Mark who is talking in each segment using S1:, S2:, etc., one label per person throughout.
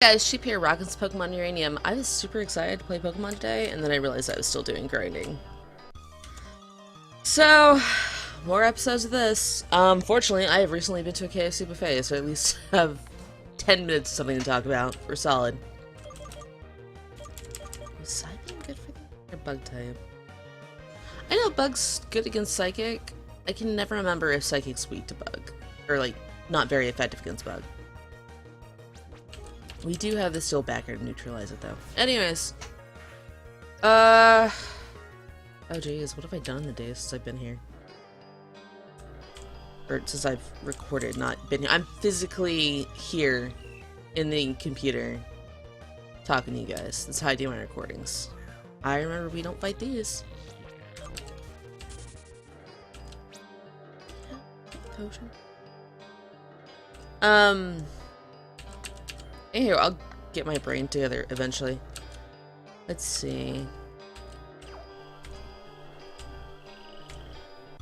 S1: Guys, Sheep here, Rockets Pokemon Uranium. I was super excited to play Pokemon today, and then I realized I was still doing grinding. So, more episodes of this. Fortunately, I have recently been to a KFC buffet, so I at least have 10 minutes of something to talk about. We're solid. Is Psychic good for that? Or Bug type? I know Bug's good against Psychic. I can never remember if Psychic's weak to Bug. Or, like, not very effective against Bug. We do have the steel backer to neutralize it, though. Anyways. Oh, geez. What have I done in the days since I've been here? Or since I've recorded, not been here. I'm physically here in the computer talking to you guys. That's how I do my recordings. I remember we don't fight these. Potion. Here, I'll get my brain together eventually. Let's see.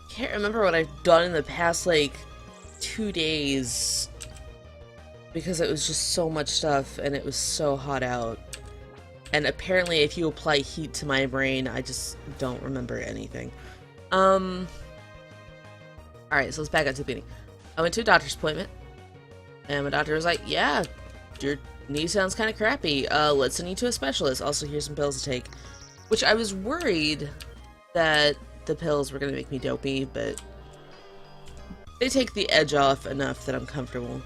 S1: Can't remember what I've done in the past, like, 2 days. Because it was just so much stuff, and it was so hot out. And apparently, if you apply heat to my brain, I just don't remember anything. Alright, so let's back up to the beginning. I went to a doctor's appointment. And my doctor was like, yeah, your knee sounds kind of crappy. Let's send you to a specialist. Also, here's some pills to take. Which I was worried that the pills were going to make me dopey, but they take the edge off enough that I'm comfortable.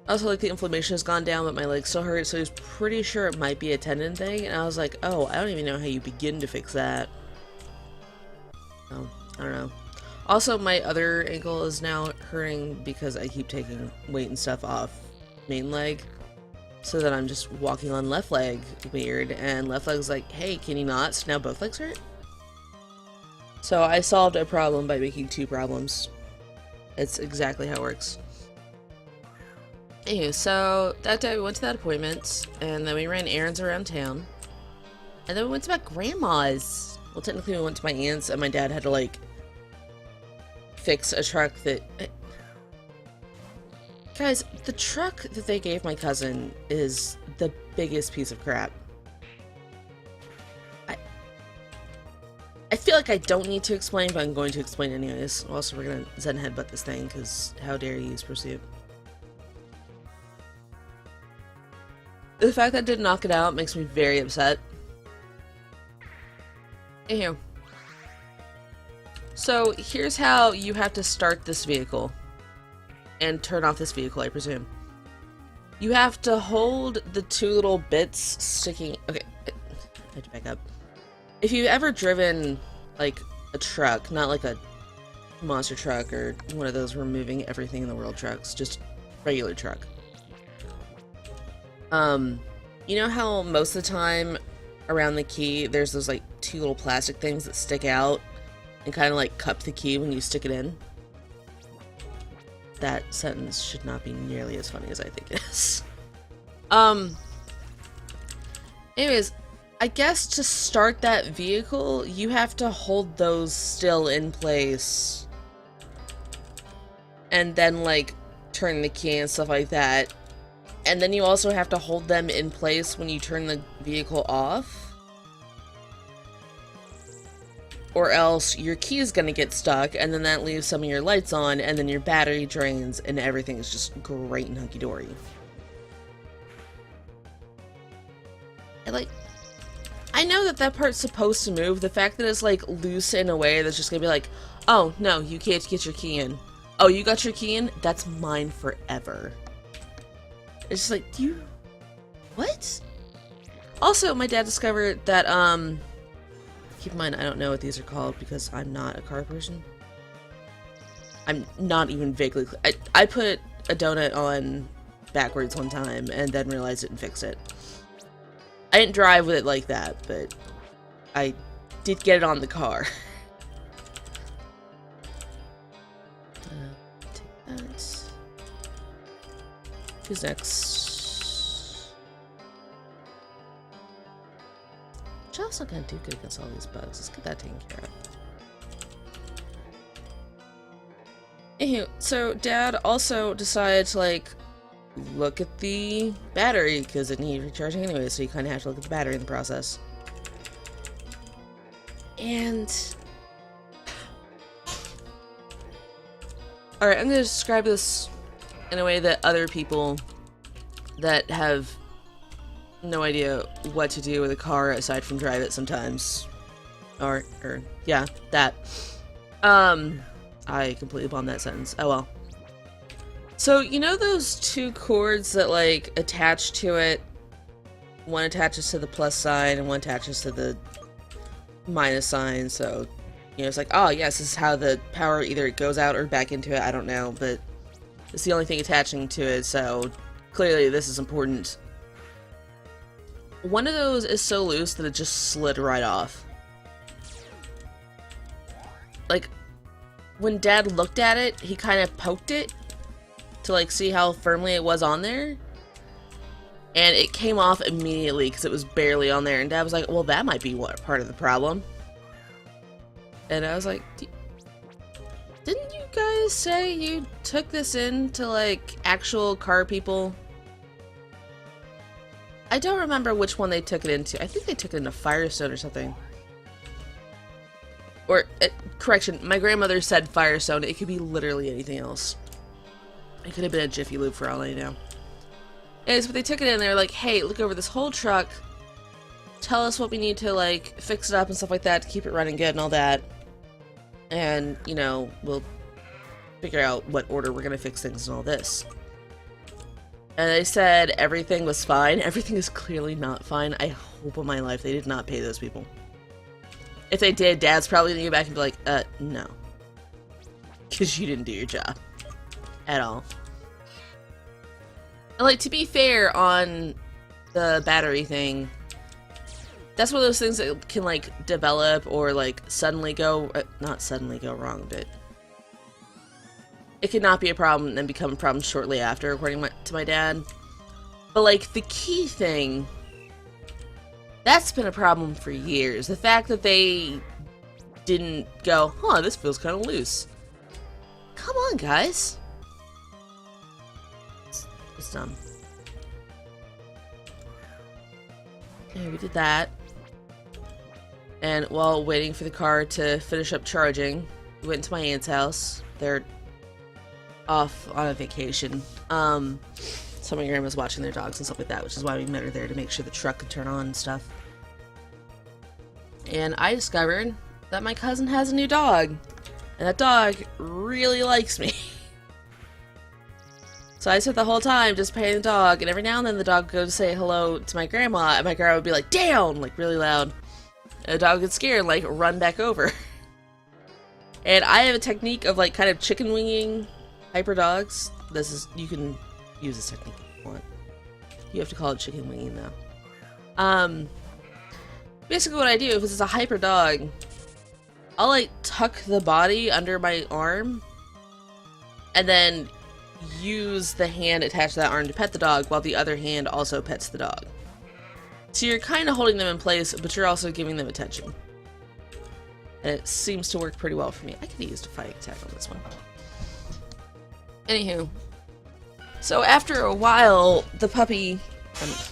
S1: Also, like, the inflammation has gone down, but my legs still hurt, so I was pretty sure it might be a tendon thing, and I was like, oh, I don't even know how you begin to fix that. Oh, I don't know. Also, my other ankle is now hurting because I keep taking weight and stuff off main leg. So that I'm just walking on left leg weird, and left leg's like, hey, can you not? So now both legs hurt? So I solved a problem by making 2 problems. It's exactly how it works. Anyway, so that day we went to that appointment, and then we ran errands around town. And then we went to my grandma's. Well, technically we went to my aunt's, and my dad had to, like, fix a truck that... Guys, the truck that they gave my cousin is the biggest piece of crap. I feel like I don't need to explain, but I'm going to explain anyways. Also, we're gonna Zen headbutt this thing, because how dare you use Pursuit. The fact that I didn't knock it out makes me very upset. Anywho. So, here's how you have to start this vehicle. And turn off this vehicle, I presume. You have to hold the 2 little bits sticking... Okay, I have to back up. If you've ever driven, like, a truck, not like a monster truck or one of those removing everything in the world trucks, just regular truck. You know how most of the time around the key, there's those, like, 2 little plastic things that stick out and kind of, like, cup the key when you stick it in? That sentence should not be nearly as funny as I think it is. Anyways, I guess to start that vehicle, you have to hold those still in place. And then, like, turn the key and stuff like that. And then you also have to hold them in place when you turn the vehicle off. Or else your key is gonna get stuck, and then that leaves some of your lights on, and then your battery drains, and everything is just great and hunky-dory. And, like, I know that that part's supposed to move. The fact that it's, like, loose in a way that's just gonna be like, oh, no, you can't get your key in. Oh, you got your key in? That's mine forever. It's just like, do you... What? Also, my dad discovered that, keep in mind, I don't know what these are called because I'm not a car person. I'm not even vaguely... I put a donut on backwards one time and then realized it and fixed it. I didn't drive with it like that, but I did get it on the car. Take that. Who's next? Which also gonna do good against all these bugs. Let's get that taken care of. Anywho, so Dad also decided to, like, look at the battery, because it needed recharging anyway, so you kind of have to look at the battery in the process. And... Alright, I'm going to describe this in a way that other people that have no idea what to do with a car aside from drive it sometimes. Or yeah, that. I completely bombed that sentence. Oh well. So, you know those two cords that, like, attach to it? One attaches to the plus sign and one attaches to the minus sign, so, you know, it's like, oh yes, this is how the power either goes out or back into it, I don't know, but it's the only thing attaching to it, so clearly this is important. One of those is so loose that it just slid right off. Like, when Dad looked at it, he kind of poked it to, like, see how firmly it was on there. And it came off immediately because it was barely on there. And Dad was like, well, that might be what part of the problem. And I was like, didn't you guys say you took this in to, like, actual car people? I don't remember which one they took it into. I think they took it into Firestone or something. Or, correction, my grandmother said Firestone. It could be literally anything else. It could have been a Jiffy Lube for all I know. Anyways, but they took it in, they were like, hey, look over this whole truck. Tell us what we need to, like, fix it up and stuff like that to keep it running good and all that. And, you know, we'll figure out what order we're gonna fix things and all this. And they said everything was fine. Everything is clearly not fine. I hope in my life they did not pay those people. If they did, Dad's probably gonna go back and be like, no. Because you didn't do your job. At all. And, like, to be fair on the battery thing, that's one of those things that can, like, develop or, like, suddenly go, not suddenly go wrong, but it could not be a problem and then become a problem shortly after, according to my dad. But, like, the key thing, that's been a problem for years. The fact that they didn't go, huh, this feels kind of loose. Come on, guys. It's dumb. Yeah, we did that. And while waiting for the car to finish up charging, we went to my aunt's house. They're off on a vacation. So my grandma's watching their dogs and stuff like that, which is why we met her there, to make sure the truck could turn on and stuff. And I discovered that my cousin has a new dog. And that dog really likes me. So I spent the whole time just petting the dog, and every now and then the dog would go to say hello to my grandma, and my grandma would be like, down! Like, really loud. And the dog would get scared and, like, run back over. And I have a technique of, like, kind of chicken winging hyper dogs. This is, you can use this technique if you want. You have to call it chicken winging, though. Basically what I do, if it's a hyper dog, I'll, like, tuck the body under my arm, and then use the hand attached to that arm to pet the dog, while the other hand also pets the dog. So you're kind of holding them in place, but you're also giving them attention. And it seems to work pretty well for me. I could have used a fighting attack on this one. Anywho. So after a while, the puppy...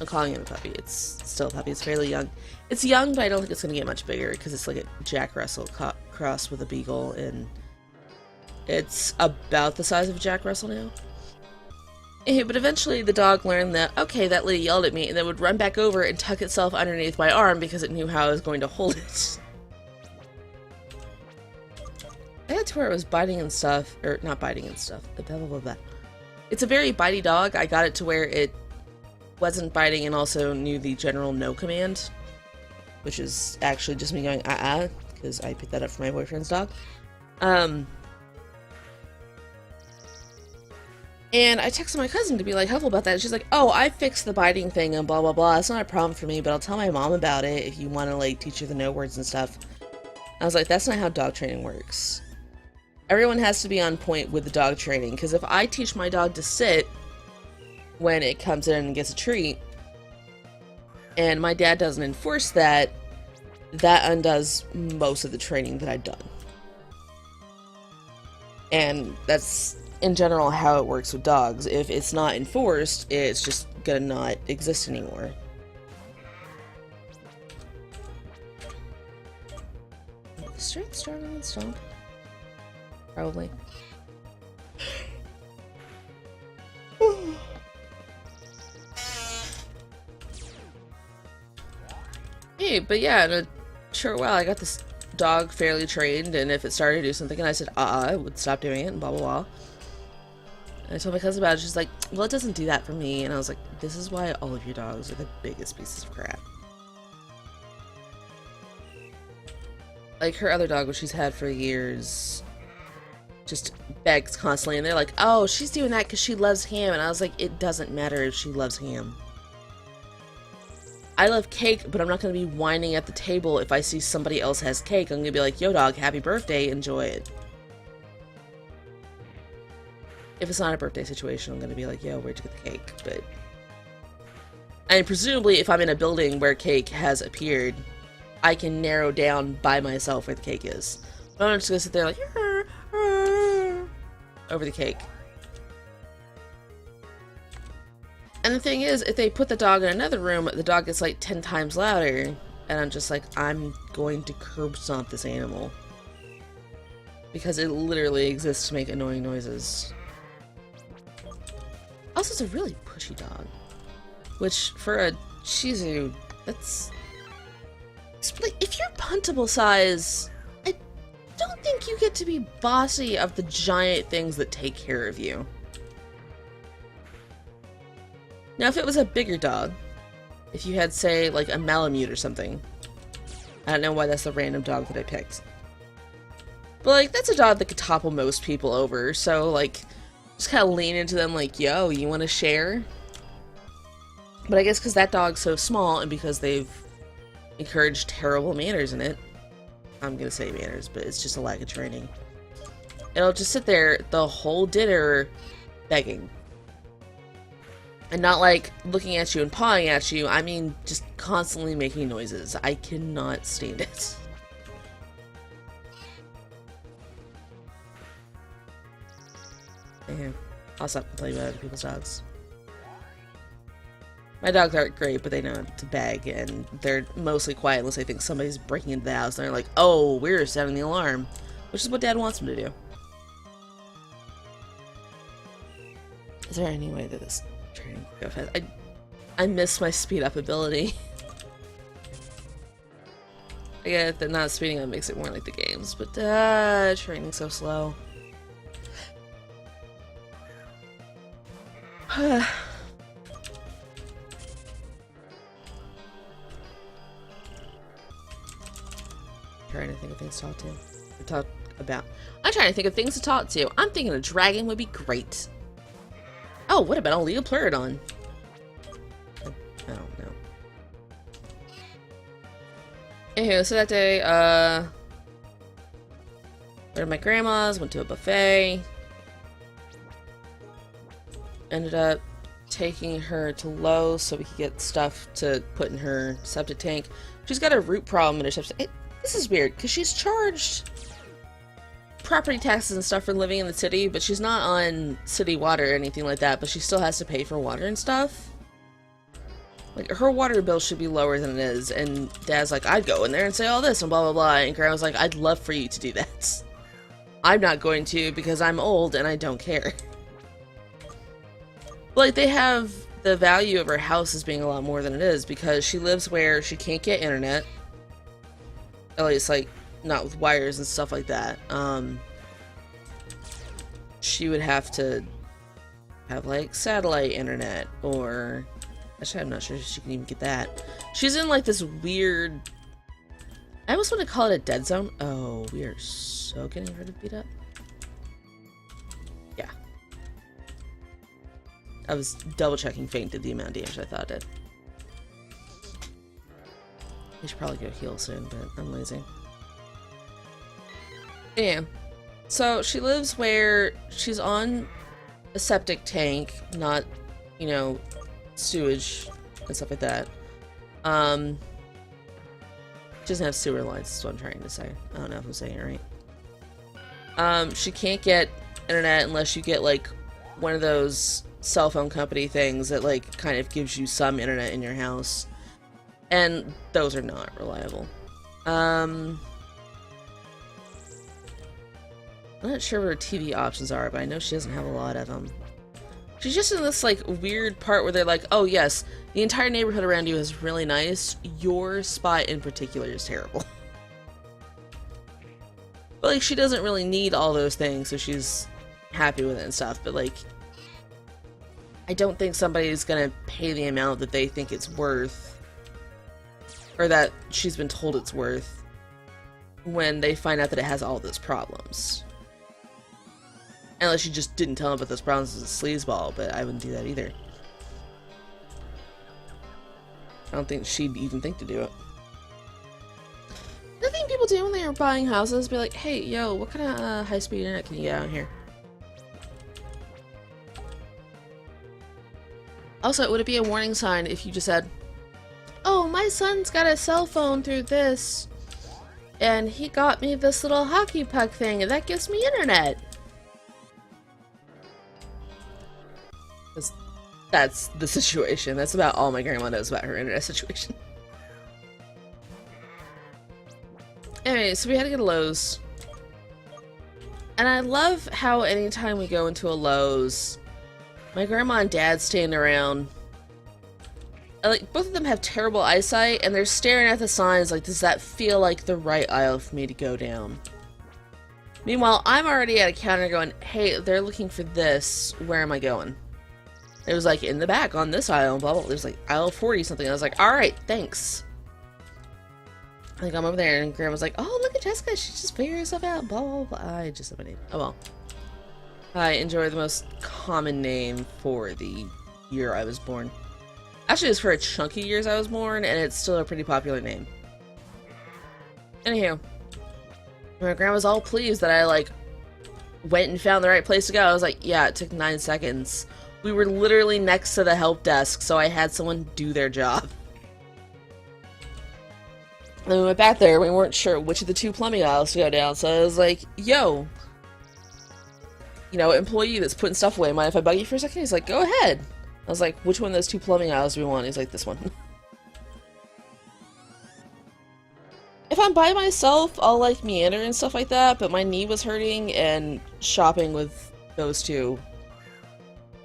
S1: I'm calling it a puppy. It's still a puppy. It's fairly young. It's young, but I don't think it's going to get much bigger, because it's like a Jack Russell crossed with a beagle, and it's about the size of a Jack Russell now. But eventually the dog learned that, okay, that lady yelled at me, and then would run back over and tuck itself underneath my arm because it knew how I was going to hold it. I got to where it was biting and stuff, or not biting and stuff, blah, blah, blah, blah. It's a very bitey dog. I got it to where it wasn't biting and also knew the general no command, which is actually just me going, because I picked that up from my boyfriend's dog. And I texted my cousin to be, like, helpful about that, and she's like, oh, I fixed the biting thing and blah, blah, blah. It's not a problem for me, but I'll tell my mom about it if you want to, like, teach her the no words and stuff. I was like, that's not how dog training works. Everyone has to be on point with the dog training, because if I teach my dog to sit when it comes in and gets a treat, and my dad doesn't enforce that, that undoes most of the training that I've done. And that's, in general, how it works with dogs. If it's not enforced, it's just gonna not exist anymore. Straight starting and stomp. Probably. Hey, but yeah, in a short while I got this dog fairly trained, and if it started to do something and I said, I would stop doing it, and blah blah blah. And I told my cousin about it, she's like, well, it doesn't do that for me, and I was like, this is why all of your dogs are the biggest pieces of crap. Like, her other dog, which she's had for years, just begs constantly, and they're like, oh, she's doing that because she loves ham, and I was like, it doesn't matter if she loves ham. I love cake, but I'm not going to be whining at the table if I see somebody else has cake. I'm going to be like, yo dog, happy birthday, enjoy it. If it's not a birthday situation, I'm going to be like, yo, where'd you get the cake? But, and presumably, if I'm in a building where cake has appeared, I can narrow down by myself where the cake is. But I'm not just going to sit there like, over the cake. And the thing is, if they put the dog in another room, the dog gets like 10 times louder. And I'm just like, I'm going to curb stomp this animal. Because it literally exists to make annoying noises. Also, it's a really pushy dog. Which, for a Shih Tzu, that's... like, if you're puntable size, I don't think you get to be bossy of the giant things that take care of you. Now, if it was a bigger dog, if you had, say, like a Malamute or something, I don't know why that's the random dog that I picked. But, like, that's a dog that could topple most people over, so, like, just kind of lean into them like, yo, you want to share? But I guess because that dog's so small, and because they've encouraged terrible manners in it, I'm gonna say manners, but it's just a lack of training. It'll just sit there the whole dinner begging. And not like looking at you and pawing at you, I mean just constantly making noises. I cannot stand it. Damn. I'll stop complaining about other people's dogs. My dogs aren't great, but they know to beg, and they're mostly quiet unless they think somebody's breaking into the house, and they're like, oh, we're sounding the alarm. Which is what Dad wants them to do. Is there any way that this training go fast? I miss my speed up ability. I get that not speeding up makes it more like the games, but training's so slow. Trying to think of things to talk to. I'm trying to think of things to talk to. I'm thinking a dragon would be great. Oh, what about a Leopleurodon? I don't know. Anywho, so that day, went to my grandma's, went to a buffet. Ended up taking her to Lowe's so we could get stuff to put in her septic tank. She's got a root problem in her septic tank. This is weird, because she's charged property taxes and stuff for living in the city, but she's not on city water or anything like that, but she still has to pay for water and stuff. Like, her water bill should be lower than it is, and Dad's like, I'd go in there and say all this and blah blah blah, and Grandma's like, I'd love for you to do that. I'm not going to because I'm old and I don't care. Like, they have the value of her house as being a lot more than it is, because she lives where she can't get internet. At least, like, not with wires and stuff like that. She would have to have, like, satellite internet, or... Actually, I'm not sure if she can even get that. She's in, like, this weird... I almost want to call it a dead zone. Oh, we are so getting rid of beat up. Yeah. I was double-checking Faint did the amount of damage I thought it did. I should probably go heal soon, but I'm lazy. Yeah. So, she lives where she's on a septic tank, not, you know, sewage and stuff like that. She doesn't have sewer lines, is what I'm trying to say. I don't know if I'm saying it right. She can't get internet unless you get, like, one of those cell phone company things that, like, kind of gives you some internet in your house. And those are not reliable. I'm not sure what her TV options are, but I know she doesn't have a lot of them. She's just in this, like, weird part where they're like, oh, yes, the entire neighborhood around you is really nice. Your spot in particular is terrible. But, like, she doesn't really need all those things, so she's happy with it and stuff. But, like, I don't think somebody's gonna pay the amount that they think it's worth, or that she's been told it's worth, when they find out that it has all those problems. Unless she just didn't tell him about those problems as a sleazeball, but I wouldn't do that either. I don't think she'd even think to do it. The thing people do when they're buying houses, be like, hey, yo, what kind of high-speed internet can you get out here? Also, would it be a warning sign if you just said, oh, my son's got a cell phone through this, and he got me this little hockey puck thing, and that gives me internet? That's the situation. That's about all my grandma knows about her internet situation. Anyway, so we had to get a Lowe's. And I love how anytime we go into a Lowe's, my grandma and dad stand around. Like, both of them have terrible eyesight, and they're staring at the signs like, does that feel like the right aisle for me to go down? Meanwhile, I'm already at a counter going, hey, they're looking for this. Where am I going? It was like, in the back, on this aisle, blah, blah, blah. There's like, aisle 40 something. I was like, alright, thanks. Like, I'm over there, and Grandma's like, oh, look at Jessica, she's just figuring herself out, blah, blah, blah. I just have a name. Oh, well. I enjoy the most common name for the year I was born. Actually, it's for a chunky years I was born, and it's still a pretty popular name. Anywho. My grandma's all pleased that I, like, went and found the right place to go. I was like, yeah, it took 9 seconds. We were literally next to the help desk, so I had someone do their job. And we went back there, we weren't sure which of the 2 plumbing aisles to go down, so I was like, yo, you know, employee that's putting stuff away, mind if I bug you for a second? He's like, go ahead. I was like, which one of those 2 plumbing aisles do we want? He's like, this one. If I'm by myself, I'll, like, meander and stuff like that, but my knee was hurting, and shopping with those 2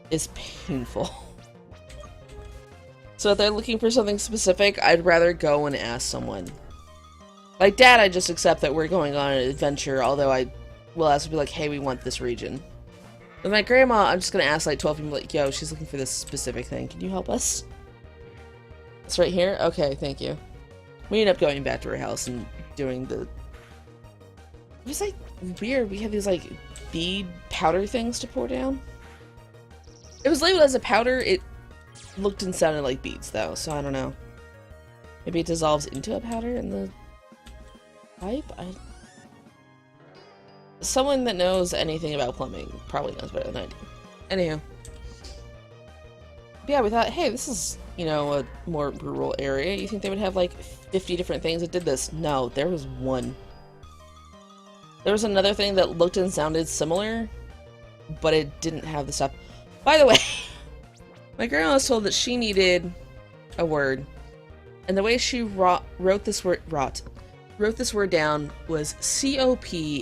S1: is painful. So if they're looking for something specific, I'd rather go and ask someone. Like Dad, I just accept that we're going on an adventure, although I will ask to be like, hey, we want this region. With my grandma, I'm just gonna ask like 12 people, like, yo, she's looking for this specific thing. Can you help us? It's right here? Okay, thank you. We end up going back to her house and doing the... It was like weird. We had these like bead powder things to pour down. It was labeled as a powder. It looked and sounded like beads, though, so I don't know. Maybe it dissolves into a powder in the pipe? Someone that knows anything about plumbing probably knows better than I do. Anywho. Yeah, we thought, hey, this is, you know, a more rural area. You think they would have, like, 50 different things that did this? No, there was one. There was another thing that looked and sounded similar, but it didn't have the stuff. By the way, my grandma was told that she needed a word, and the way she wrote this word down was C-O-P-F-E-R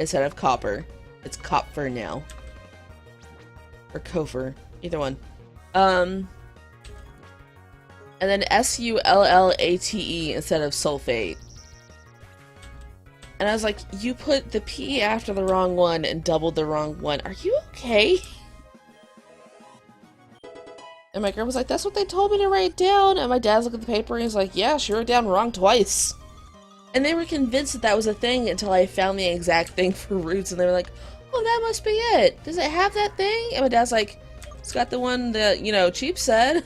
S1: instead of copper. It's copfer now. Or Kofer. Either one. And then S-U-L-L-A-T-E instead of sulfate. And I was like, you put the P after the wrong one and doubled the wrong one. Are you okay? And my grandma was like, that's what they told me to write down. And my dad's looking at the paper and he's like, yeah, she wrote down wrong twice. And they were convinced that that was a thing until I found the exact thing for roots. And they were like, oh, that must be it. Does it have that thing? And my dad's like, it's got the one that, you know, Cheap said.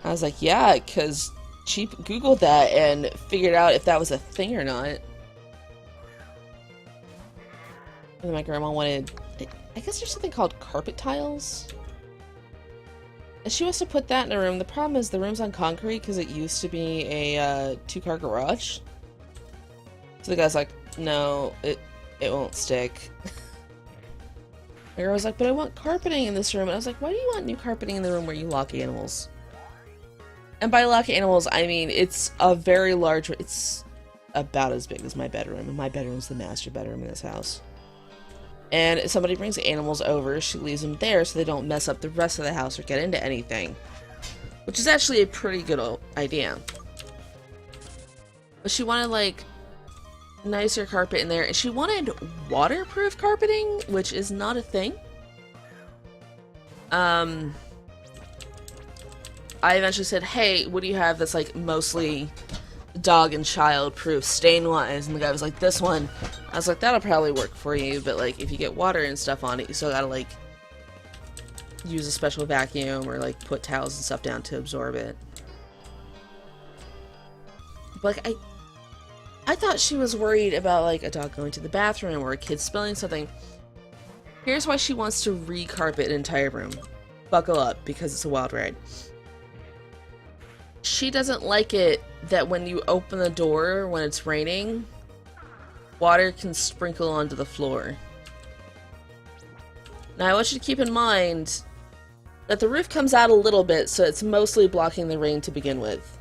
S1: I was like, yeah, because Cheap Googled that and figured out if that was a thing or not. And then my grandma wanted, I guess there's something called carpet tiles. And she wants to put that in a room. The problem is the room's on concrete because it used to be a 2-car garage. So the guy's like, no, it won't stick. The girl was like, but I want carpeting in this room. And I was like, why do you want new carpeting in the room where you lock animals? And by lock animals, I mean it's a very large... It's about as big as my bedroom. And my bedroom's the master bedroom in this house. And if somebody brings animals over, she leaves them there so they don't mess up the rest of the house or get into anything. Which is actually a pretty good idea. But she wanted, like, nicer carpet in there. And she wanted waterproof carpeting, which is not a thing. I eventually said, hey, what do you have that's, like, mostly dog and child proof stain-wise? And the guy was like, this one. I was like, that'll probably work for you, but, like, if you get water and stuff on it, you still gotta, like, use a special vacuum or, like, put towels and stuff down to absorb it. But, like, I thought she was worried about, like, a dog going to the bathroom or a kid spilling something. Here's why she wants to re-carpet an entire room. Buckle up, because it's a wild ride. She doesn't like it that when you open the door when it's raining, water can sprinkle onto the floor. Now I want you to keep in mind that the roof comes out a little bit, so it's mostly blocking the rain to begin with.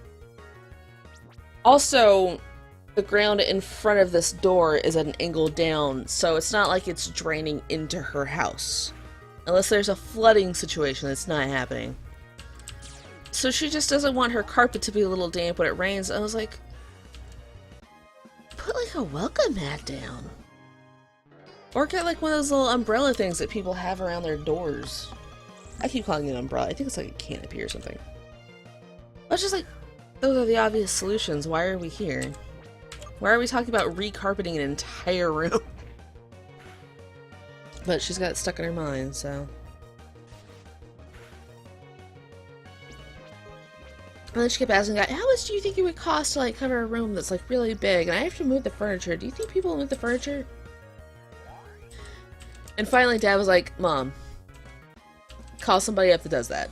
S1: Also, the ground in front of this door is at an angle down, so it's not like it's draining into her house. Unless there's a flooding situation, that's not happening. So she just doesn't want her carpet to be a little damp when it rains. I was like, put like a welcome mat down. Or get like one of those little umbrella things that people have around their doors. I keep calling it an umbrella. I think it's like a canopy or something. I was just like, those are the obvious solutions. Why are we here? Why are we talking about recarpeting an entire room? But she's got it stuck in her mind, so... And then she kept asking, how much do you think it would cost to like cover a room that's like really big? And I have to move the furniture. Do you think people move the furniture? And finally Dad was like, Mom, call somebody up that does that.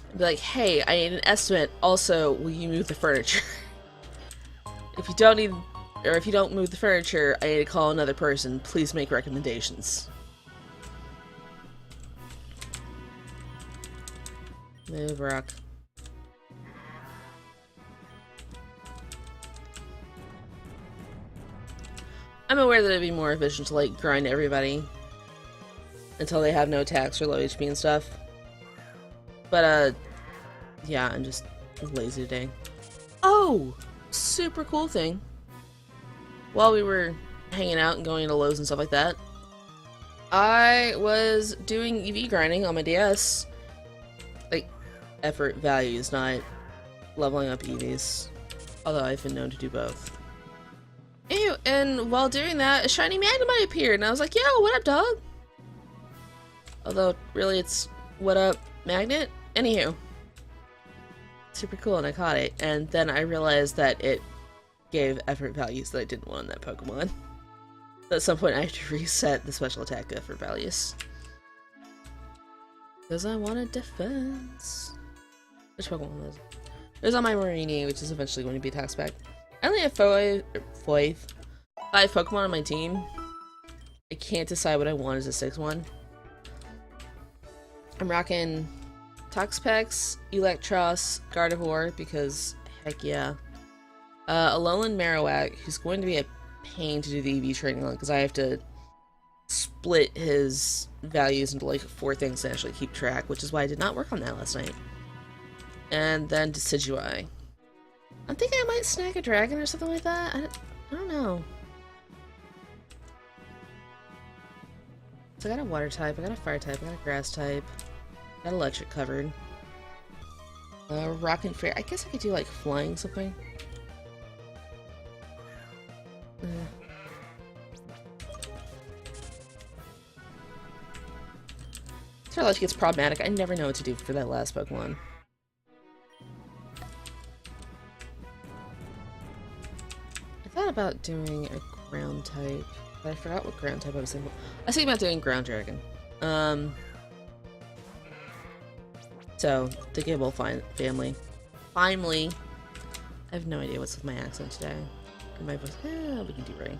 S1: And be like, hey, I need an estimate. Also, will you move the furniture? If you don't need, or if you don't move the furniture, I need to call another person. Please make recommendations. Move, rock. I'm aware that it'd be more efficient to like grind everybody until they have no attacks or low HP and stuff. But yeah, I'm just lazy today. Oh, super cool thing. While we were hanging out and going to Lowe's and stuff like that, I was doing EV grinding on my DS. Like, effort values, not leveling up EVs. Although I've been known to do both. Ew, and while doing that, a shiny Magnemite appeared, and I was like, yo, what up, dog? Although, really, it's, what up, Magnet? Anywho. Super cool, and I caught it, and then I realized that it gave effort values that I didn't want on that Pokemon. So at some point, I have to reset the special attack effort values. Because I wanted defense. Which Pokemon was it? It was on my Marini, which is eventually going to be attack spec. I only have five Pokemon on my team. I can't decide what I want as a 6th one. I'm rocking Toxapex, Electros, Gardevoir, because heck yeah. Alolan Marowak, who's going to be a pain to do the EV training on, because I have to split his values into like 4 things to actually keep track, which is why I did not work on that last night. And then Decidueye. I'm thinking I might snag a dragon or something like that. I don't know. So I got a water type, I got a fire type, I got a grass type, got electric covered. Rock and Fair. I guess I could do like flying something. Starlight gets problematic. I never know what to do for that last Pokemon. I thought about doing a ground type, but I forgot what ground type I was thinking. I was thinking about doing ground dragon. So the Gibble family. Finally, I have no idea what's with my accent today. My voice, we can do rain.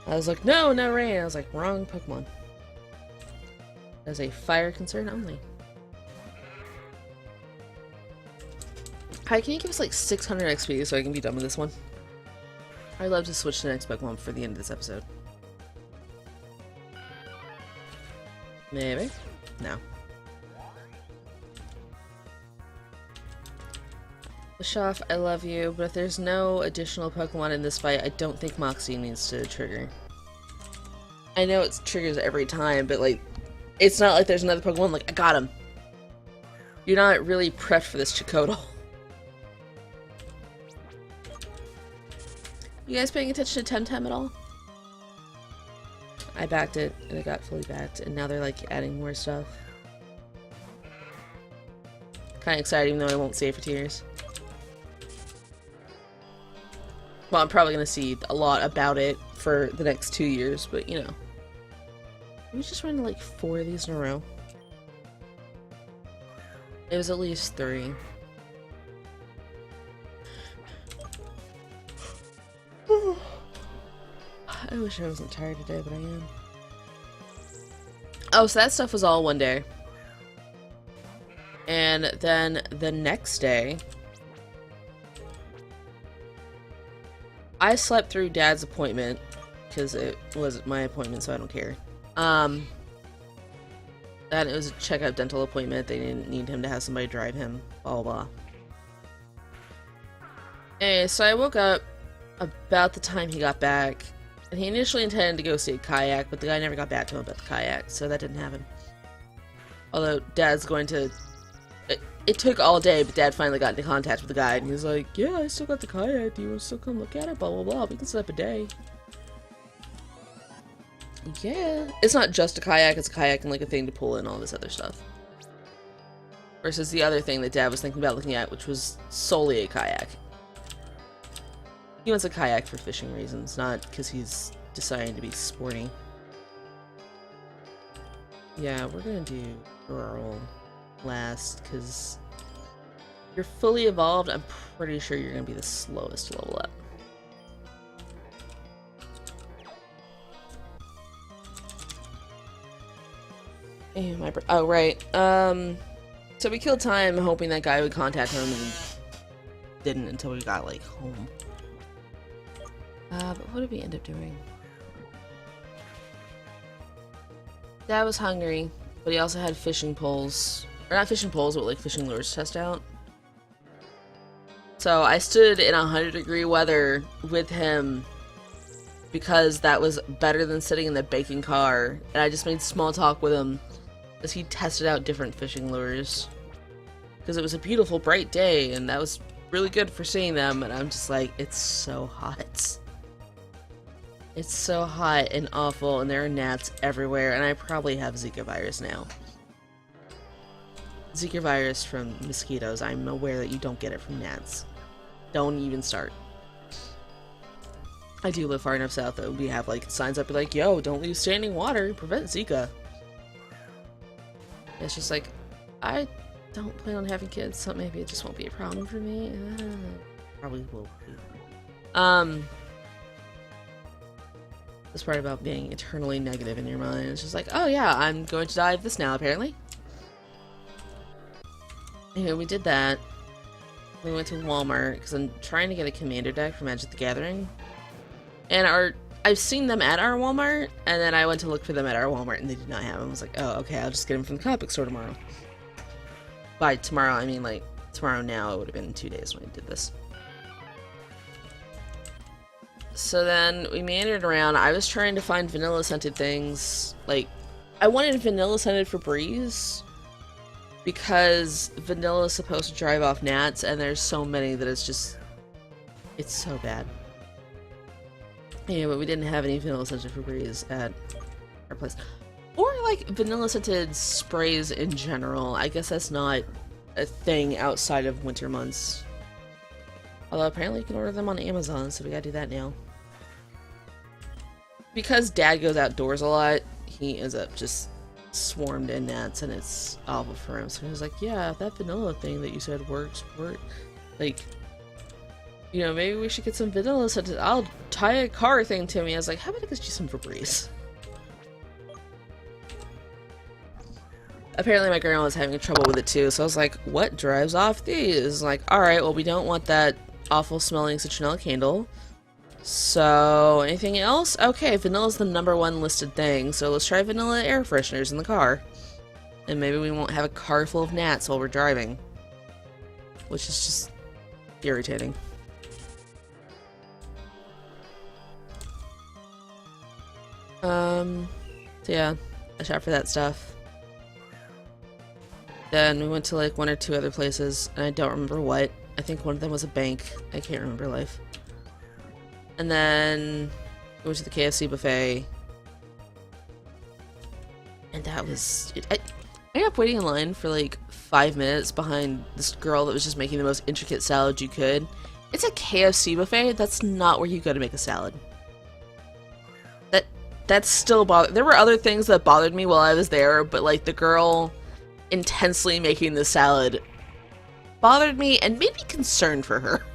S1: I was like, no, no rain. I was like, wrong Pokemon. As a fire concern only. Hi, can you give us like 600 XP so I can be done with this one? I'd love to switch to the next Pokemon for the end of this episode. Maybe? No. Bischoff, I love you, but if there's no additional Pokemon in this fight, I don't think Moxie needs to trigger. I know it triggers every time, but like, it's not like there's another Pokemon like, I got him. You're not really prepped for this Chakotl. You guys paying attention to Temtem at all? I backed it, and it got fully backed, and now they're like adding more stuff. Kinda exciting, though I won't save for tears. Well, I'm probably gonna see a lot about it for the next 2 years, but you know. We just ran like 4 of these in a row. It was at least 3. I wish I wasn't tired today, but I am. Oh, so that stuff was all one day. And then the next day, I slept through Dad's appointment, because it wasn't my appointment, so I don't care. And it was a checkup dental appointment. They didn't need him to have somebody drive him, blah blah blah. Anyway, so I woke up about the time he got back, and he initially intended to go see a kayak, but the guy never got back to him about the kayak, so that didn't happen. Although Dad's going to... It took all day, but Dad finally got into contact with the guy, and he was like, yeah, I still got the kayak, do you want to still come look at it, blah blah blah, we can set up a day. Yeah. It's not just a kayak, it's a kayak and like a thing to pull in all this other stuff. Versus the other thing that Dad was thinking about looking at, which was solely a kayak. He wants a kayak for fishing reasons, not because he's deciding to be sporty. Yeah, we're gonna do girl last, because you're fully evolved. I'm pretty sure you're gonna be the slowest to level up. And oh, right. So we killed time hoping that guy would contact him, and didn't until we got, like, home. But what did we end up doing? Dad was hungry, but he also had fishing poles. Or not fishing poles, but like fishing lures to test out. So I stood in 100-degree weather with him because that was better than sitting in the baking car. And I just made small talk with him as he tested out different fishing lures. Because it was a beautiful, bright day, and that was really good for seeing them. And I'm just like, it's so hot. It's so hot and awful, and there are gnats everywhere, and I probably have Zika virus now. Zika virus from mosquitoes. I'm aware that you don't get it from gnats. Don't even start. I do live far enough south that we have like signs up like, yo, don't leave standing water, prevent Zika. It's just like, I don't plan on having kids, so maybe it just won't be a problem for me. Probably will be. This part about being eternally negative in your mind. It's just like, oh yeah, I'm going to die of this now, apparently. Anyway, we did that. We went to Walmart, because I'm trying to get a commander deck for Magic the Gathering. And I've seen them at our Walmart, and then I went to look for them at our Walmart, and they did not have them. I was like, oh, okay, I'll just get them from the comic book store tomorrow. By tomorrow, I mean, like, tomorrow now, it would have been 2 days when I did this. So then we meandered around. I was trying to find vanilla scented things. Like, I wanted vanilla scented Febreze because vanilla is supposed to drive off gnats, and there's so many that it's just, it's so bad. Yeah, but we didn't have any vanilla scented Febreze at our place. Or like vanilla scented sprays in general. I guess that's not a thing outside of winter months. Although apparently you can order them on Amazon, so we gotta do that now. Because Dad goes outdoors a lot, he ends up just swarmed in gnats, and it's awful for him. So he was like, yeah, if that vanilla thing that you said works, Like, you know, maybe we should get some vanilla scented. I'll tie a car thing to me. I was like, how about I get you some Febreze? Apparently my grandma was having trouble with it too, so I was like, what drives off these? Like, alright, well we don't want that awful smelling citronella candle. So, anything else? Okay, vanilla's the #1 listed thing, so let's try vanilla air fresheners in the car. And maybe we won't have a car full of gnats while we're driving. Which is just irritating. So yeah, I shot for that stuff. Then we went to like 1 or 2 other places, and I don't remember what. I think one of them was a bank. I can't remember life. And then we went to the KFC buffet. And that was... I ended up waiting in line for like 5 minutes behind this girl that was just making the most intricate salad you could. It's a KFC buffet. That's not where you go to make a salad. That's still bothered. There were other things that bothered me while I was there, but like the girl intensely making the salad bothered me and made me concerned for her.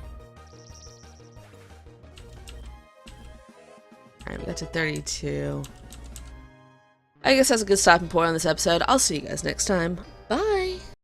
S1: Alright, we got to 32. I guess that's a good stopping point on this episode. I'll see you guys next time. Bye!